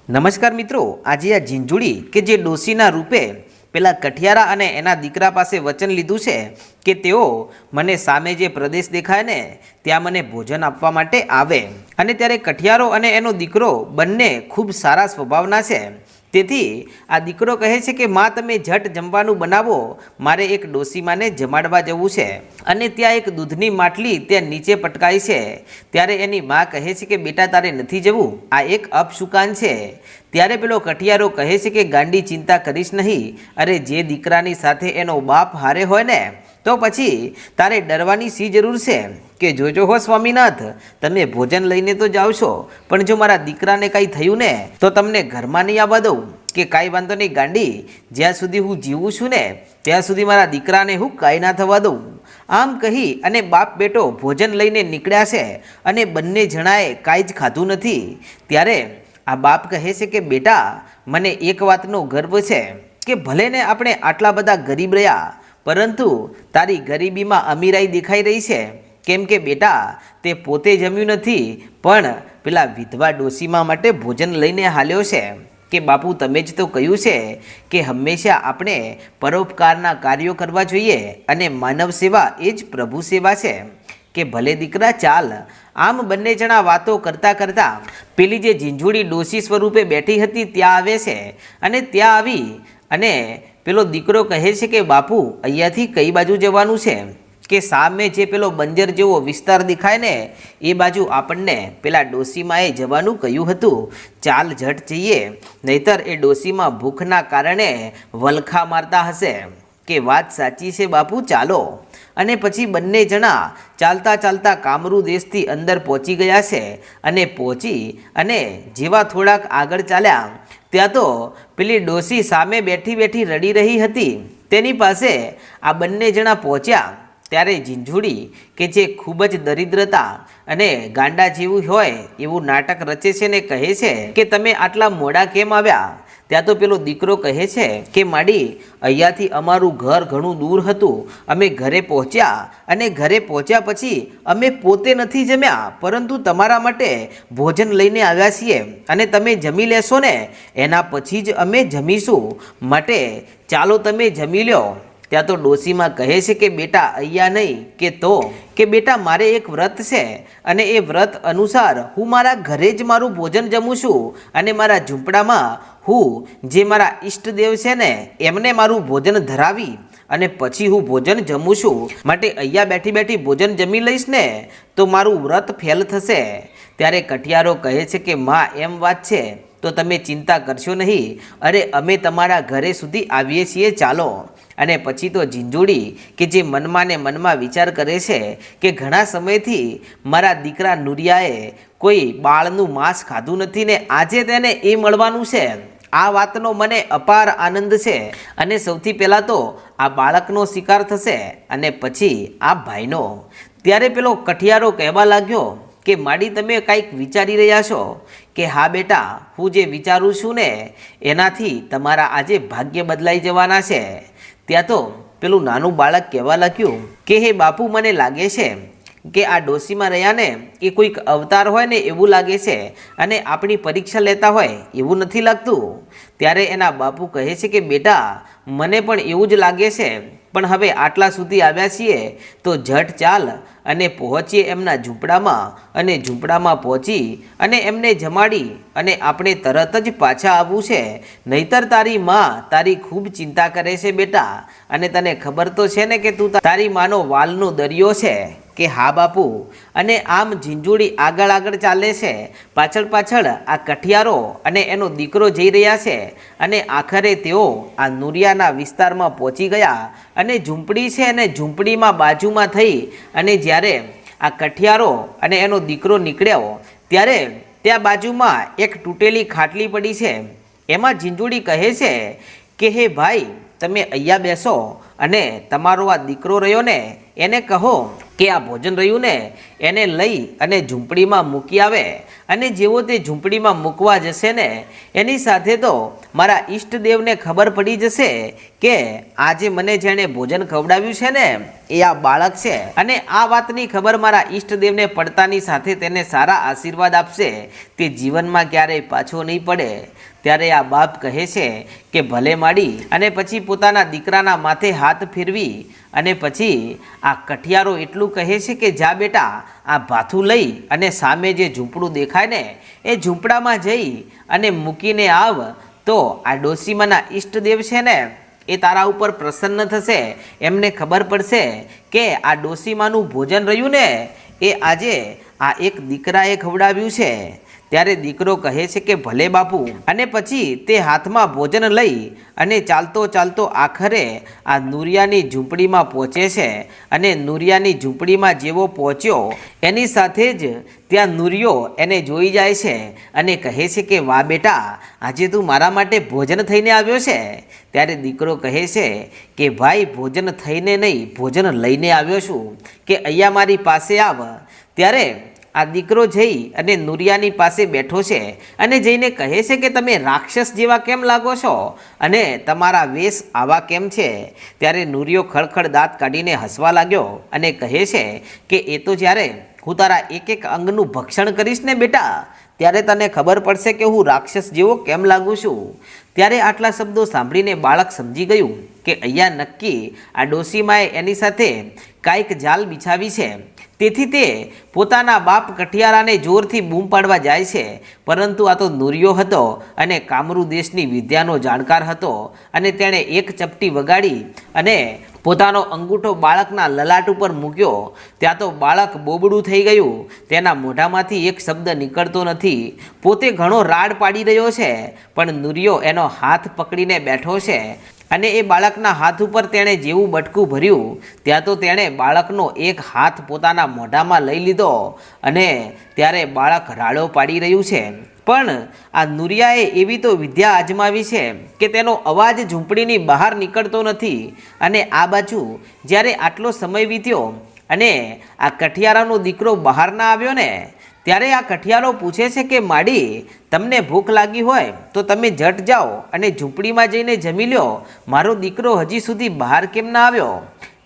નમસ્કાર મિત્રો, આજે આ ઝીંઝુડી કે જે ડોશીના રૂપે પેલા કઠિયારા અને એના દીકરા પાસે વચન લીધું છે કે તેઓ મને સામે જે પ્રદેશ દેખાય ને ત્યાં મને ભોજન આપવા માટે આવે, અને ત્યારે કઠિયારો અને એનો દીકરો બંને ખૂબ સારા સ્વભાવના છે. તેથી આ દીકરો કહે છે કે માં તમે ઝટ જમવાનું બનાવો, મારે એક ડોશીમાને જમાડવા જવું છે. અને ત્યાં એક દૂધની માટલી ત્યાં નીચે પટકાઈ છે. ત્યારે એની માં કહે છે કે બેટા તારે નથી જવું, આ એક અપશુકાન છે. ત્યારે પેલો કઠિયારો કહે છે કે ગાંડી ચિંતા કરીશ નહીં, અરે જે દીકરાની સાથે એનો બાપ હારે હોય ને તો પછી તારે ડરવાની શી જરૂર છે કે જોજો હો સ્વામીનાથ, તમે ભોજન લઈને તો જાઓ છો, પણ જો મારા દીકરાને કાંઈ થયું ને તો તમને ઘરમાં નહીં આવવા દઉં. કે કાંઈ વાંધો નહીં ગાંડી, જ્યાં સુધી હું જીવું છું ને ત્યાં સુધી મારા દીકરાને હું કાંઈ ના થવા દઉં. આમ કહી અને બાપ બેટો ભોજન લઈને નીકળ્યા છે અને બંને જણાએ કાંઈ જ ખાધું નથી. ત્યારે આ બાપ કહે છે કે બેટા મને એક વાતનો ગર્વ છે કે ભલે ને આપણે આટલા બધા ગરીબ રહ્યા, પરંતુ તારી ગરીબીમાં અમીરાઈ દેખાઈ રહી છે. કેમ કે બેટા તે પોતે જમ્યું નથી, પણ પેલા વિધવા ડોશીમા માટે ભોજન લઈને હાલ્યો છે. કે બાપુ તમે જ તો કહ્યું છે કે હંમેશા આપણે પરોપકારના કાર્યો કરવા જોઈએ, અને માનવ સેવા એ જ પ્રભુ સેવા છે. કે ભલે દીકરા ચાલ. આમ બંને જણા વાતો કરતાં કરતાં પેલી જે ઝીંઝુડી ડોશી સ્વરૂપે બેઠી હતી ત્યાં આવે છે. અને ત્યાં આવી અને પેલો દીકરો કહે છે કે બાપુ અહીંયાથી કઈ બાજુ જવાનું છે? કે સામે જે પેલો બંજર જેવો વિસ્તાર દેખાય ને એ બાજુ આપણને પેલા ડોશીમાએ જવાનું કહ્યું હતું. ચાલ ઝટ જઈએ, નહીતર એ ડોશીમાં ભૂખના કારણે વલખા મારતા હશે. કે વાત સાચી છે બાપુ, ચાલો. અને પછી બંને જણા ચાલતા ચાલતા કામરૂ દેશથી અંદર પહોંચી ગયા છે. અને પહોંચી અને જેવા થોડાક આગળ ચાલ્યા ત્યાં તો પેલી ડોશી સામે બેઠી બેઠી રડી રહી હતી. તેની પાસે આ બંને જણા પહોંચ્યા ત્યારે ઝીંઝુડી કે જે ખૂબ જ દરિદ્રતા અને ગાંડા જેવું હોય એવું નાટક રચે છે ને કહે છે કે તમે આટલા મોડા કેમ આવ્યા? ત્યાં તો પેલો દીકરો કહે છે કે માડી અહીંયાથી અમારું ઘર ઘણું દૂર હતું, અમે ઘરે પહોંચ્યા અને ઘરે પહોંચ્યા પછી અમે પોતે નથી જમ્યા, પરંતુ તમારા માટે ભોજન લઈને આવ્યા છીએ, અને તમે જમી લેશો ને એના પછી જ અમે જમીશું, માટે ચાલો તમે જમી લો. ત્યાં તો ડોશીમાં કહે છે કે બેટા અહીંયા નહીં, કે બેટા મારે એક વ્રત છે, અને એ વ્રત અનુસાર હું મારા ઘરે જ મારું ભોજન જમું છું, અને મારા ઝૂંપડામાં હું જે મારા ઈષ્ટદેવ છે ને એમને મારું ભોજન ધરાવી અને પછી હું ભોજન જમું છું, માટે અહીંયા બેઠી બેઠી ભોજન જમી લઈશ ને તો મારું વ્રત ફેલ થશે. ત્યારે કઠિયારો કહે છે કે માં એમ વાત છે તો તમે ચિંતા કરશો નહીં, અરે અમે તમારા ઘરે સુધી આવીએ છીએ, ચાલો. અને પછી તો ઝીંઝુડી કે જે મનમાં ને મનમાં વિચાર કરે છે કે ઘણા સમયથી મારા દીકરા નુરિયાએ કોઈ બાળનું માંસ ખાધું નથી ને આજે તેને એ મળવાનું છે. આ વાતનો મને અપાર આનંદ છે, અને સૌથી પહેલાં તો આ બાળકનો શિકાર થશે અને પછી આ ભાઈનો. ત્યારે પેલો કઠિયારો કહેવા લાગ્યો કે માડી તમે કાંઈક વિચારી રહ્યા છો? કે હા બેટા, હું જે વિચારું છું ને એનાથી તમારા આજે ભાગ્ય બદલાઈ જવાના છે. ત્યાં તો પેલું નાનું બાળક કહેવા લાગ્યું કે હે બાપુ મને લાગે છે કે આ ડોશીમાં રહ્યા ને એ કોઈક અવતાર હોય ને એવું લાગે છે, અને આપણી પરીક્ષા લેતા હોય એવું નથી લાગતું. ત્યારે એના બાપુ કહે છે કે બેટા મને પણ એવું જ લાગે છે, પણ હવે આટલા સુધી આવ્યા છીએ તો ઝટ ચાલ અને પહોંચીએ એમના ઝૂંપડામાં, અને ઝૂંપડામાં પહોંચી અને એમને જમાડી અને આપણે તરત જ પાછા આવવું છે, નહીતર તારી માં તારી ખૂબ ચિંતા કરે છે બેટા, અને તને ખબર તો છે ને કે તું તારી માનો વાલનો દરિયો છે. કે હા બાપુ. અને આમ ઝીંઝુડી આગળ આગળ ચાલે છે, પાછળ પાછળ આ કઠિયારો અને એનો દીકરો જઈ રહ્યા છે, અને આખરે તેઓ આ નુરિયાના વિસ્તારમાં પહોંચી ગયા. અને ઝૂંપડી છે અને ઝૂંપડીમાં બાજુમાં થઈ અને જ્યારે આ કઠિયારો અને એનો દીકરો નીકળ્યો ત્યારે ત્યાં બાજુમાં એક તૂટેલી ખાટલી પડી છે. એમાં ઝીંઝુડી કહે છે કે હે ભાઈ તમે અહીંયા બેસો, અને તમારો આ દીકરો રહ્યો ને એને કહો કે આ ભોજન રહ્યું ને એને લઈ અને ઝૂંપડીમાં મૂકી આવે, અને જેવો તે ઝૂંપડીમાં મૂકવા જશે ને એની સાથે તો મારા ઈષ્ટદેવને ખબર પડી જશે કે આજે મને જેણે ભોજન ખવડાવ્યું છે ને એ આ બાળક છે અને આ વાતની ખબર મારા ઈષ્ટદેવને પડતાની સાથે તેને સારા આશીર્વાદ આપશે, તે જીવનમાં ક્યારેય પાછો નહીં પડે. ત્યારે આ બાપ કહે છે કે ભલે માડી, અને પછી પોતાના દીકરાના માથે હાથ ફેરવી અને પછી આ કઠિયારો એટલું કહે છે કે જા બેટા, આ ભાથું લઈ અને સામે જે ઝૂંપડું દેખાય ને એ ઝૂંપડામાં જઈ અને મૂકીને આવ, તો આ ડોશીમાના ઈષ્ટદેવ છે ને એ તારા ઉપર પ્રસન્ન થશે. એમને ખબર પડશે કે આ ડોશીમાનું ભોજન રહ્યું ને એ આજે આ એક દીકરાએ ખવડાવ્યું છે. ત્યારે દીકરો કહે છે કે ભલે બાપુ, અને પછી તે હાથમાં ભોજન લઈ અને ચાલતો ચાલતો આખરે આ નુરિયાની ઝૂંપડીમાં પહોંચે છે. અને નુરિયાની ઝૂંપડીમાં જેવો પહોંચ્યો એની સાથે જ ત્યાં નુરિયો એને જોઈ જાય છે અને કહે છે કે વાહ બેટા, આજે તું મારા માટે ભોજન થઈને આવ્યો છે. ત્યારે દીકરો કહે છે કે ભાઈ, ભોજન થઈને નહીં, ભોજન લઈને આવ્યો છું, કે અહીંયા મારી પાસે આવ. ત્યારે આ દીકરો જઈ અને નુરિયાની પાસે બેઠો છે અને જઈને કહે છે કે તમે રાક્ષસ જેવા કેમ લાગો છો અને તમારા વેશ આવા કેમ છે? ત્યારે નુરિયો ખડખડ દાંત કાઢીને હસવા લાગ્યો અને કહે છે કે એ તો જ્યારે હું તારા એક એક અંગનું ભક્ષણ કરીશ ને બેટા, ત્યારે તને ખબર પડશે કે હું રાક્ષસ જેવો કેમ લાગુ છું. ત્યારે આટલા શબ્દો સાંભળીને બાળક સમજી ગયું કે અહીંયા નક્કી આ ડોશીમાએ એની સાથે કાંઈક જાલ બિછાવી છે. તેથી તે પોતાના બાપ કઠિયારાને જોરથી બૂમ પાડવા જાય છે, પરંતુ આ તો નુરિયો હતો અને કામરૂ દેશની વિદ્યાનો જાણકાર હતો અને તેણે એક ચપટી વગાડી અને પોતાનો અંગૂઠો બાળકના લલાટ ઉપર મૂક્યો. ત્યાં તો બાળક બોબડું થઈ ગયું, તેના મોઢામાંથી એક શબ્દ નીકળતો નથી. પોતે ઘણો રાડ પાડી રહ્યો છે, પણ નુરિયો એનો હાથ પકડીને બેઠો છે અને એ બાળકના હાથ ઉપર તેણે જેવું બટકું ભર્યું ત્યાં તો તેણે બાળકનો એક હાથ પોતાના મોઢામાં લઈ લીધો અને ત્યારે બાળક રાડો પાડી રહ્યું છે. પણ આ નુરિયાએ એવી તો વિદ્યા અજમાવી છે કે તેનો અવાજ ઝૂંપડીની બહાર નીકળતો નથી. અને આ બાજુ જ્યારે આટલો સમય વીત્યો અને આ કઠિયારાનો દીકરો બહાર ના આવ્યો ને, ત્યારે આ કઠિયારો પૂછે છે કે માડી, તમને ભૂખ લાગી હોય તો તમે જટ જાઓ અને ઝૂંપડીમાં જઈને જમી લ્યો. મારો દીકરો હજી સુધી બહાર કેમ ના આવ્યો?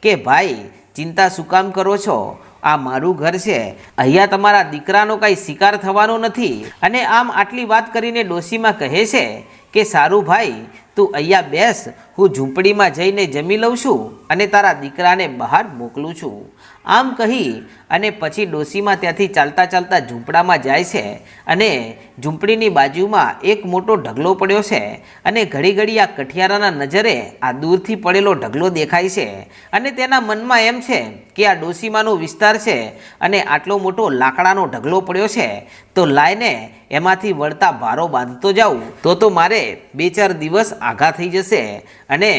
કે ભાઈ, ચિંતા શું કામ કરો છો? આ મારું ઘર છે, અહીંયા તમારા દીકરાનો કાંઈ શિકાર થવાનો નથી. અને આમ આટલી વાત કરીને ડોશીમાં કહે છે કે સારું ભાઈ, તું અહીંયા બેસ, હું ઝૂંપડીમાં જઈને જમી લઉં છું અને તારા દીકરાને બહાર મોકલું છું. આમ કહી અને પછી ડોશીમાં ત્યાંથી ચાલતા ચાલતા ઝૂંપડામાં જાય છે અને ઝૂંપડીની બાજુમાં એક મોટો ઢગલો પડ્યો છે અને ઘડી ઘડી આ કઠિયારાના નજરે આ દૂરથી પડેલો ઢગલો દેખાય છે અને તેના મનમાં એમ છે કે આ ડોશીમાનો વિસ્તાર છે અને આટલો મોટો લાકડાનો ઢગલો પડ્યો છે, તો લાઈને એમાંથી વળતા ભારો બાંધતો જાઉં તો મારે 2-4 દિવસ આઘા થઈ જશે અને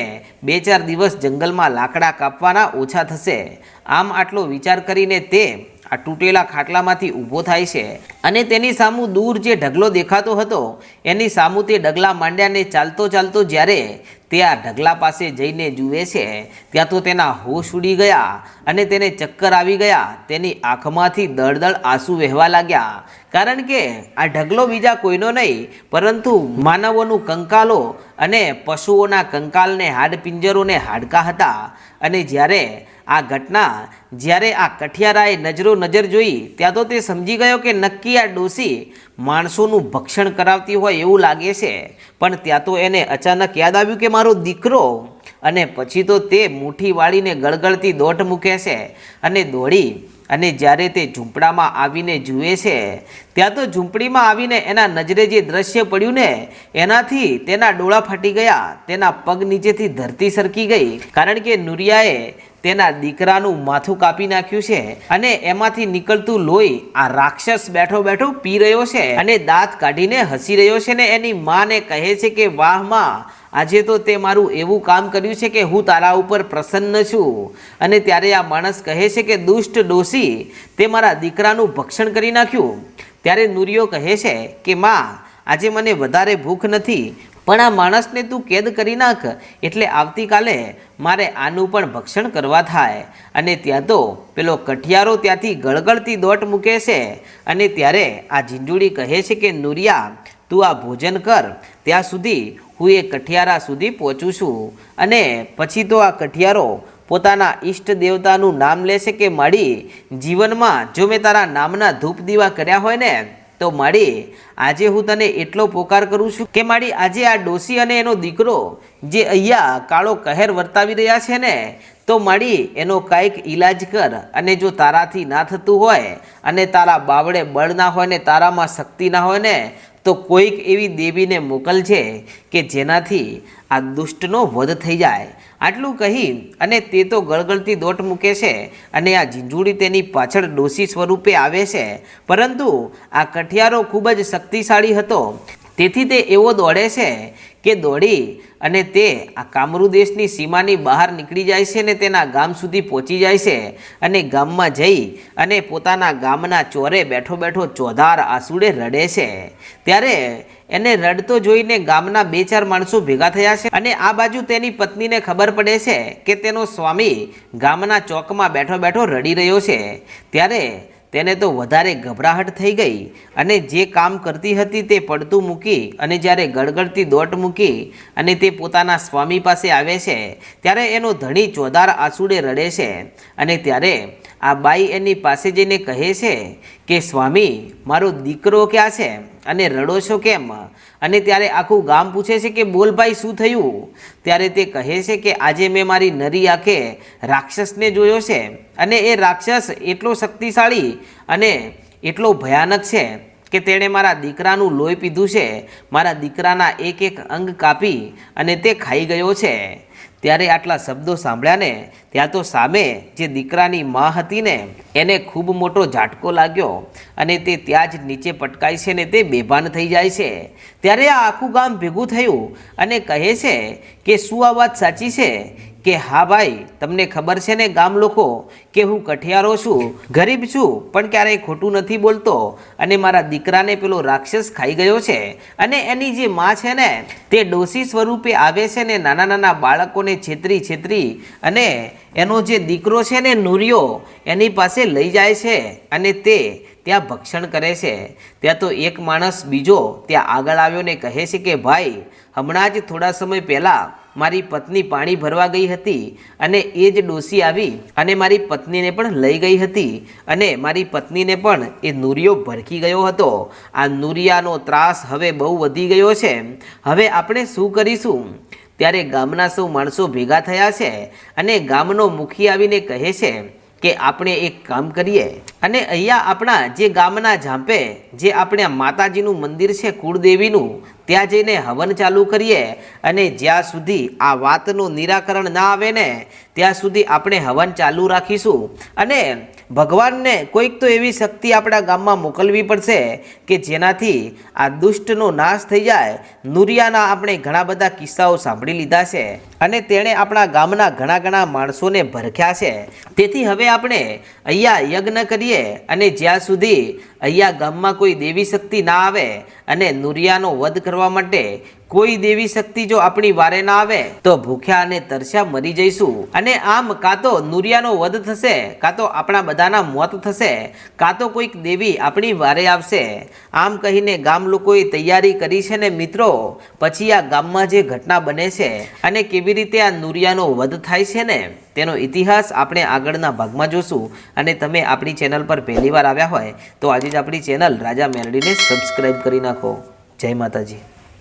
2-4 દિવસ જંગલમાં લાકડા કાપવાના ઓછા થશે. આમ આટલો વિચાર કરીને તે આ તૂટેલા ખાટલામાંથી ઊભો થાય છે અને તેની સામું દૂર જે ઢગલો દેખાતો હતો એની સામું તે ડગલા માંડ્યાને ચાલતો ચાલતો જ્યારે તે આ ઢગલા પાસે જઈને જુએ છે ત્યાં તો તેના હોશ ઉડી ગયા અને તેને ચક્કર આવી ગયા. તેની આંખમાંથી દળદળ આંસુ વહેવા લાગ્યા, કારણ કે આ ઢગલો બીજા કોઈનો નહીં પરંતુ માનવોનું કંકાલો અને પશુઓના કંકાલને હાડપિંજરોને હાડકાં હતા. અને જ્યારે આ ઘટના જ્યારે આ કઠિયારાએ નજર જોઈ ત્યાં તો તે સમજી ગયો કે નક્કી આ ડોશી માણસોનું ભક્ષણ કરાવતી હોય એવું લાગે છે. પણ ત્યાં તો એને અચાનક યાદ આવ્યું કે મારો દીકરો, અને પછી તો તે મુઠ્ઠી વાળીને ગળગળતી દોટ મૂકે છે અને દોડી અને જ્યારે તે ઝૂંપડામાં આવીને જુએ છે ત્યાં તો ઝૂંપડીમાં આવીને એના નજરે જે દ્રશ્ય પડ્યું ને એનાથી તેના ડોળા ફાટી ગયા, તેના પગ નીચેથી ધરતી સરકી ગઈ, કારણ કે નુરિયાએ તેના દીકરાનું માથું કાપી નાખ્યું છે અને એમાંથી નીકળતું લોહી આ રાક્ષસ બેઠો બેઠો પી રહ્યો છે અને દાંત કાઢીને હસી રહ્યો છે ને એની માને કહે છે કે વાહ માં, આજે તો તે મારું એવું કામ કર્યું છે કે હું તારા ઉપર પ્રસન્ન છું. અને ત્યારે આ માણસ કહે છે કે દુષ્ટ ડોશી, તે મારા દીકરાનું ભક્ષણ કરી નાખ્યું. ત્યારે નુરિયો કહે છે કે માં, આજે મને વધારે ભૂખ નથી, પણ આ માણસને તું કેદ કરી નાખ એટલે આવતીકાલે મારે આનું પણ ભક્ષણ કરવા થાય. અને ત્યાં તો પેલો કઠિયારો ત્યાંથી ગળગળતી દોટ મૂકે છે અને ત્યારે આ ઝીંઝુડી કહે છે કે નુરિયા, તું આ ભોજન કર, ત્યાં સુધી હું એ કઠિયારા સુધી પહોંચું છું. અને પછી તો આ કઠિયારો પોતાના ઈષ્ટ દેવતાનું નામ લે છે કે માડી જીવનમાં જો મેં તારા નામના ધૂપ દીવા કર્યા હોય ને તો માડી આજે હું તને એટલો પોકાર કરું છું કે માડી આજે આ ડોસી અને એનો દીકરો જે અહીંયા કાળો કહેર વર્તાવી રહ્યા છે ને તો માડી એનો કાંઈક ઈલાજ કર, અને જો તારાથી ના થતું હોય અને તારા બાવળે બળ ના હોય ને તારામાં શક્તિ ના હોય ને તો કોઈક એવી દેવીને મોકલજે કે જેનાથી આ દુષ્ટનો વધ થઈ જાય. આટલું કહી અને તે તો ગળગળતી દોટ મૂકે છે અને આ ઝીંઝુડી તેની પાછળ ડોસી સ્વરૂપે આવે છે. પરંતુ આ કઠિયારો ખૂબ જ શક્તિશાળી હતો, તેથી તે એવો દોડે છે કે દોડી અને તે આ કામરૂ દેશની સીમાની બહાર નીકળી જાય છે ને તેના ગામ સુધી પહોંચી જાય છે અને ગામમાં જઈ અને પોતાના ગામના ચોરે બેઠો બેઠો ચોધાર આંસુડે રડે છે. ત્યારે એને રડતો જોઈને ગામના 2-4 માણસો ભેગા થયા છે અને આ બાજુ તેની પત્નીને ખબર પડે છે કે તેનો સ્વામી ગામના ચોકમાં બેઠો બેઠો રડી રહ્યો છે. ત્યારે તેને તો વધારે ગભરાહટ થઈ ગઈ અને જે કામ કરતી હતી તે પડતું મૂકી અને જ્યારે ગળગળતી દોટ મૂકી અને તે પોતાના સ્વામી પાસે આવે છે ત્યારે એનો ધણી ચોધાર આંસુડે રડે છે. અને ત્યારે આ બાઈ એની પાસે જઈને કહે છે કે સ્વામી, મારો દીકરો ક્યાં છે અને રડો છો કેમ? અને ત્યારે આખું ગામ પૂછે છે કે બોલ ભાઈ, શું થયું? ત્યારે તે કહે છે કે આજે મેં મારી નરી આંખે રાક્ષસને જોયો છે અને એ રાક્ષસ એટલો શક્તિશાળી અને એટલો ભયાનક છે કે તેણે મારા દીકરાનું લોહી પીધું છે, મારા દીકરાના એક એક અંગ કાપી અને તે ખાઈ ગયો છે. ત્યારે આટલા શબ્દો સાંભળ્યા ને ત્યાં તો સામે જે દીકરાની માં હતી ને એને ખૂબ મોટો ઝાટકો લાગ્યો અને તે ત્યાં જ નીચે પટકાય છે ને તે બેભાન થઈ જાય છે. ત્યારે આ આખું ગામ ભેગું થયું અને કહે છે કે શું આ વાત સાચી છે? કે હા ભાઈ, તમને ખબર છે ને ગામ લોકો કે હું કઠિયારો છું, ગરીબ છું, પણ ક્યારેય ખોટું નથી બોલતો અને મારા દીકરાને પેલો રાક્ષસ ખાઈ ગયો છે. અને એની જે માં છે ને તે ડોસી સ્વરૂપે આવે છે ને નાના નાના બાળકોને છેતરી અને એનો જે દીકરો છે ને નુરિયો એની પાસે લઈ જાય છે અને તે ત્યાં ભક્ષણ કરે છે. ત્યાં તો એક માણસ બીજો ત્યાં આગળ આવ્યો ને કહે છે કે ભાઈ, હમણાં જ થોડા સમય પહેલાં મારી પત્ની પાણી ભરવા ગઈ હતી અને એ જ ડોસી આવી અને મારી પત્નીને પણ લઈ ગઈ હતી અને મારી પત્નીને પણ એ નુરિયો ભરખી ગયો હતો. આ નુરિયાનો ત્રાસ હવે બહુ વધી ગયો છે, હવે આપણે શું કરીશું? ત્યારે ગામના સૌ માણસો ભેગા થયા છે અને ગામનો મુખી આવીને કહે છે કે આપણે એક કામ કરીએ અને અહીંયા આપણા જે ગામના ઝાંપે જે આપણે માતાજીનું મંદિર છે કુળદેવીનું, ત્યાં જઈને હવન ચાલુ કરીએ અને જ્યાં સુધી આ વાતનું નિરાકરણ ના આવે ને ત્યાં સુધી આપણે હવન ચાલુ રાખીશું. અને ભગવાનને કોઈક તો એવી શક્તિ આપણા ગામમાં મોકલવી પડશે કે જેનાથી આ દુષ્ટનો નાશ થઈ જાય. નુરિયાના આપણે ઘણા બધા કિસ્સાઓ સાંભળી લીધા છે અને તેણે આપણા ગામના ઘણા માણસોને ભરખ્યા છે. તેથી હવે આપણે અહીંયા યજ્ઞ કરીએ અને જ્યાં સુધી અહીંયા ગામમાં કોઈ દેવી શક્તિ ના આવે અને નુરિયાનો વધ કરવા માટે કોઈ દેવી શક્તિ જો આપણી વારે ના આવે તો ભૂખ્યા અને તરસ્યા મરી જઈશું. અને આમ કાં તો નુરિયાનો વધ થશે, કાં તો આપણા બધાના મોત થશે, કાં તો કોઈક દેવી આપણી વારે આવશે. આમ કહીને ગામ લોકોએ તૈયારી કરી છે ને મિત્રો, પછી આ ગામમાં જે ઘટના બને છે અને કેવી રીતે આ નુરિયાનો વધ થાય છે ને તેનો ઇતિહાસ આપણે આગળના ભાગમાં જોશું. અને તમે આપણી ચેનલ પર પહેલીવાર આવ્યા હોય તો આજે જ આપણી ચેનલ રાજા મેલડીને સબસ્ક્રાઈબ કરી નાખો. જય માતાજી.